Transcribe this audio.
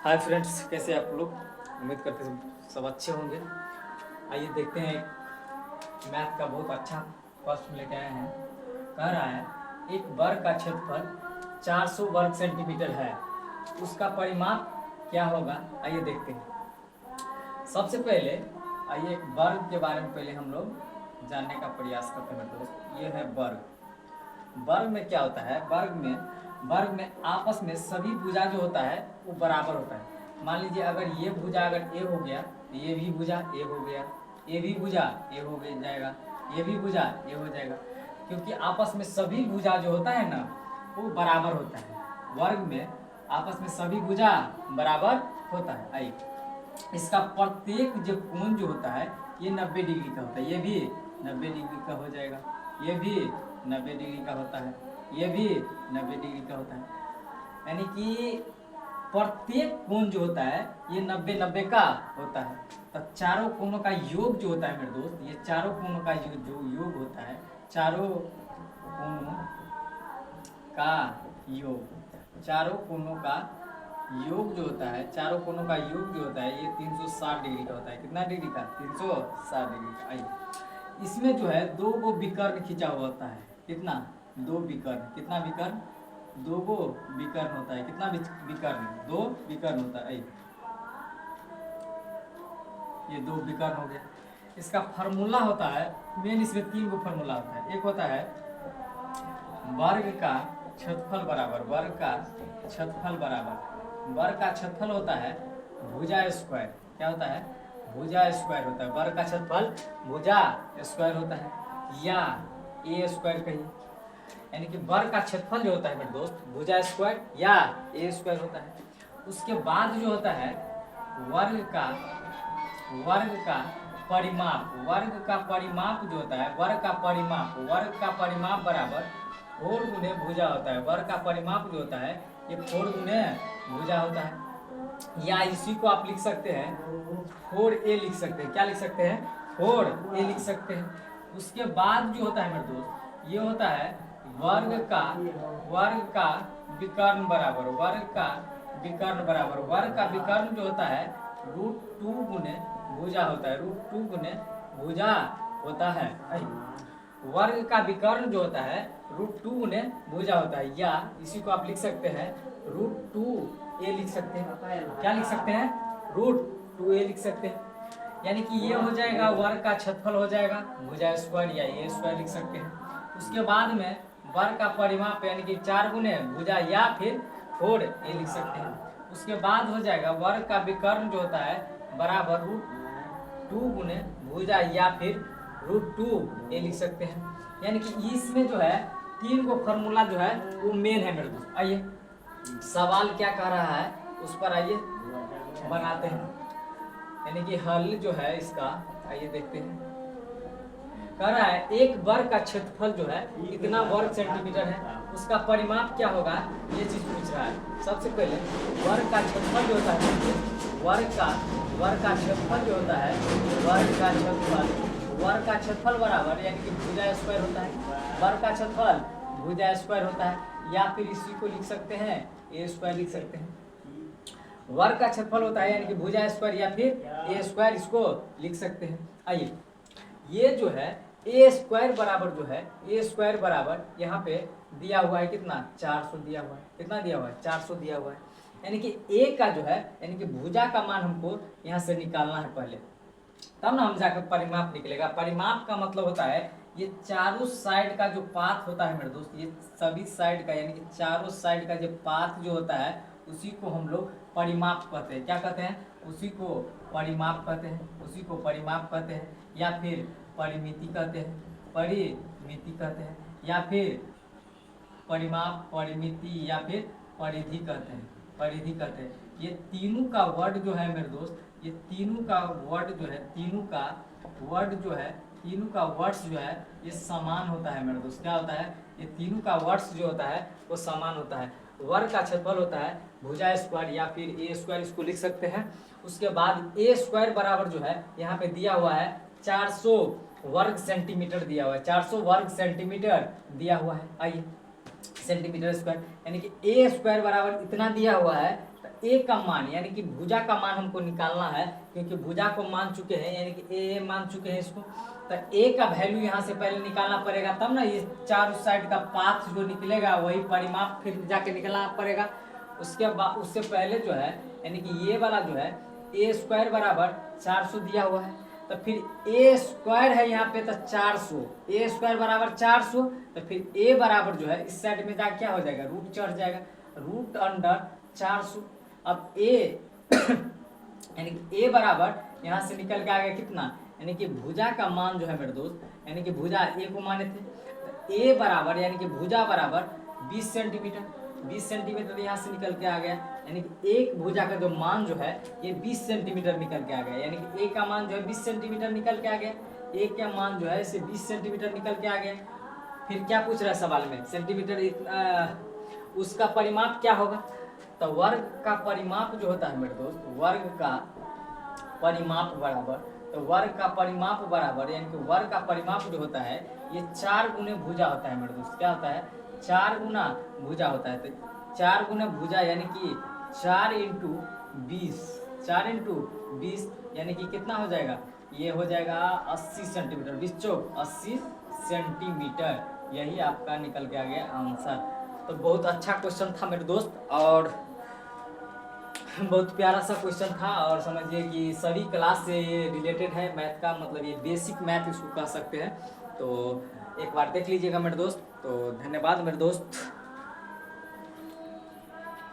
Hi friends, कैसे आप लोग। उम्मीद करते हैं सब अच्छे होंगे। आइए देखते हैं, मैथ का बहुत अच्छा क्वेश्चन लेके आए हैं। कह रहा है एक वर्ग का क्षेत्रफल 400 वर्ग सेंटीमीटर है, उसका परिमाप क्या होगा। आइए देखते हैं। सबसे पहले आइए एक वर्ग के बारे में पहले हम लोग जानने का प्रयास करते हैं दोस्त। ये है वर्ग। वर्ग में क्या होता है, वर्ग में आपस में सभी भुजा जो होता है वो बराबर होता है। मान लीजिए अगर ये भुजा अगर ए हो गया तो ये भी भुजा ए हो गया, ये भी भुजा ए हो गया जाएगा, ये भी भुजा ए हो जाएगा, क्योंकि आपस में सभी भुजा जो होता है ना वो बराबर होता है। वर्ग में आपस में सभी भुजा बराबर होता है। आइए इसका प्रत्येक जो कोण जो होता है ये 90 डिग्री का होता है। ये भी 90 डिग्री का हो जाएगा, ये भी 90 डिग्री का होता है, ये भी 90 डिग्री का होता है। यानी कि प्रत्येक कोण जो होता है ये 90-90 का होता है। तो चारों कोणों का योग जो होता है मेरे दोस्त, ये चारों कोणों का जो योग होता है, चारों कोणों का चारों कोणों का योग जो होता है, चारों कोणों का योग जो होता है ये 360 डिग्री का होता है। कितना डिग्री का? 360 डिग्री का। आइए इसमें जो है दो गो विकर्ण खींचा हुआ होता है। कितना? दो विकर्ण। कितना विकर्ण? दो गो विकर्ण होता है। कितना विकर्ण? दो विकर्ण होता है। ये दो विकर्ण हो गया। इसका फार्मूला होता है, मेन इसमें तीन गो फार्मूला होता है। एक होता है वर्ग का क्षेत्रफल बराबर, वर्ग का क्षेत्रफल बराबर, वर्ग का क्षेत्रफल होता है भुजा स्क्वायर। क्या होता है? भुजा स्क्वायर होता है। वर्ग का क्षेत्रफल भुजा स्क्वायर होता है, या ए स्क्वायर कहिए। यानी कि वर्ग का क्षेत्रफल जो होता है मेरे दोस्त भुजा स्क्वायर या ए स्क्वायर होता है। उसके बाद जो होता है वर्ग का परिमाप, वर्ग का परिमाप जो होता है, वर्ग का परिमाप बराबर 4 गुने भुजा होता है। वर्ग का परिमाप जो होता है ये 4 गुने भुजा होता है। या इसी को आप लिख सकते हैं 4a लिख सकते हैं। क्या लिख सकते हैं? 4a लिख सकते हैं। उसके बाद जो होता है मेरे दोस्त ये होता है वर्ग का विकर्ण बराबर, वर्ग का विकर्ण जो होता है √2 गुने भुजा होता है, √2 गुने भुजा होता है। वर्ग का विकर्ण जो होता है √2 गुने भुजा होता है, या इसी को आप लिख सकते हैं √2a लिख सकते हैं। क्या लिख सकते हैं? √2a लिख सकते हैं। यानी कि ये हो जाएगा वर्ग का क्षेत्रफल हो जाएगा भुजा स्क्वायर या ए स्क्वायर लिख सकते हैं। उसके बाद में वर्ग का परिमाप यानी कि 4 गुने भुजा या फिर 4a लिख सकते हैं। उसके बाद हो जाएगा वर्ग का विकर्ण जो होता है बराबर √2 गुने भुजा या फिर √2a लिख सकते हैं। यानी कि इसमें जो है तीन को फॉर्मूला जो है वो मेन है मेरे दोस्त। आइए सवाल क्या कह रहा है उस पर आइए बनाते हैं। यानी कि हल जो है इसका आइए देखते हैं। कह रहा है एक वर्ग का क्षेत्रफल जो है कितना वर्ग सेंटीमीटर है, उसका परिमाप क्या होगा, ये चीज पूछ रहा है। सबसे पहले वर्ग का क्षेत्रफल जो होता है, वर्ग का क्षेत्रफल जो होता है, वर्ग का क्षेत्रफल बराबर यानी कि भुजा स्क्वायर होता है। वर्ग का क्षेत्रफल भुजा स्क्वायर होता है, या फिर इसी को लिख सकते हैं ए स्क्वायर लिख सकते हैं। वर्ग का क्षेत्रफल होता है यानी कि भुजा स्क्वायर या फिर ए स्क्वायर, इसको लिख सकते हैं। आइए ये जो है ए स्क्वायर बराबर जो है, ए स्क्वायर बराबर यहाँ पे दिया हुआ है कितना? 400 दिया हुआ है। कितना दिया हुआ है? 400 दिया हुआ है। यानी कि ए का जो है यानी कि भुजा का मान हमको यहाँ से निकालना है पहले, तब ना हम जाकर परिमाप निकलेगा। परिमाप का मतलब होता है ये चारों साइड का जो पाथ होता है मेरे दोस्त, ये सभी साइड का यानी कि चारों साइड का जो पाथ जो होता है उसी को हम लोग परिमाप कहते हैं। क्या कहते हैं? उसी को परिमाप कहते हैं, उसी को परिमाप कहते हैं, या फिर परिमिति कहते हैं, परिमिति कहते हैं, या फिर परिमाप, परिमिति, या फिर परिधि कहते हैं, परिधि कहते हैं। ये तीनों का वर्ड जो है मेरे दोस्त, ये तीनों का वर्ड जो है, तीनों का वर्ड्स जो है ये समान होता है मेरे दोस्त। क्या होता है? ये तीनों का वर्ड्स जो होता है वो समान होता है। वर्ग का क्षेत्रफल होता है भुजा स्क्वायर या फिर ए स्क्वायर, इसको लिख सकते हैं। उसके बाद ए स्क्वायर बराबर जो है यहाँ पे दिया हुआ है 400 वर्ग सेंटीमीटर दिया हुआ है, 400 वर्ग सेंटीमीटर दिया हुआ है। आइए सेंटीमीटर स्क्वायर, यानी कि ए स्क्वायर बराबर इतना दिया हुआ है। तो ए का मान यानी कि भुजा का मान हमको निकालना है, क्योंकि भुजा को मान चुके हैं, यानी कि ए मान चुके हैं इसको। तो ए का वैल्यू यहाँ से पहले निकालना पड़ेगा, तब ना ये चारों साइड का पाथ जो निकलेगा वही परिमाप फिर जाके निकालना पड़ेगा। उसके बाद उससे पहले जो है यानी कि ये वाला जो है ए स्क्वायर बराबर 400 दिया हुआ है। तो फिर ए स्क्वायर है यहाँ पे तो 400, ए स्क्वायर बराबर 400। तो फिर ए बराबर जो है इस साइड में जाके क्या हो जाएगा, रूट चढ़ जाएगा, रूट अंडर 400। अब ए यानी कि ए बराबर यहाँ से निकल के आ गया कितना, यानी कि भुजा का मान जो है मेरे दोस्त, यानी कि भुजा ए को माने थे, तो ए बराबर यानी कि भुजा बराबर 20 सेंटीमीटर, 20 सेंटीमीटर यहाँ से निकल के आ गया। यानी कि एक भुजा का जो मान जो है ये 20 सेंटीमीटर निकल के आ गया, यानी कि ए का मान जो है 20 सेंटीमीटर निकल के आ गया, ए का मान जो है इसे 20 सेंटीमीटर निकल के आ गया। फिर क्या पूछ रहा है सवाल में, सेंटीमीटर उसका परिमाप क्या होगा। तो वर्ग का परिमाप जो होता है मेरे दोस्त, वर्ग का परिमाप बराबर, तो वर्ग का परिमाप बराबर यानी कि वर्ग का परिमाप जो होता है ये 4 गुने भुजा होता है मेरे दोस्त। क्या होता है, 4 गुना भुजा होता है। तो 4 गुना भुजा यानी कि 4 इंटू 20, 4 इंटू 20 यानी कि कितना हो जाएगा, ये हो जाएगा 80 सेंटीमीटर, 20 चौक 80 सेंटीमीटर। यही आपका निकल के आ गया आंसर। तो बहुत अच्छा क्वेश्चन था मेरे दोस्त, और बहुत प्यारा सा क्वेश्चन था, और समझिए कि सभी क्लास से ये रिलेटेड है मैथ का, मतलब ये बेसिक मैथ इसको कह सकते हैं। तो एक बार देख लीजिएगा मेरे दोस्त। तो धन्यवाद मेरे दोस्त।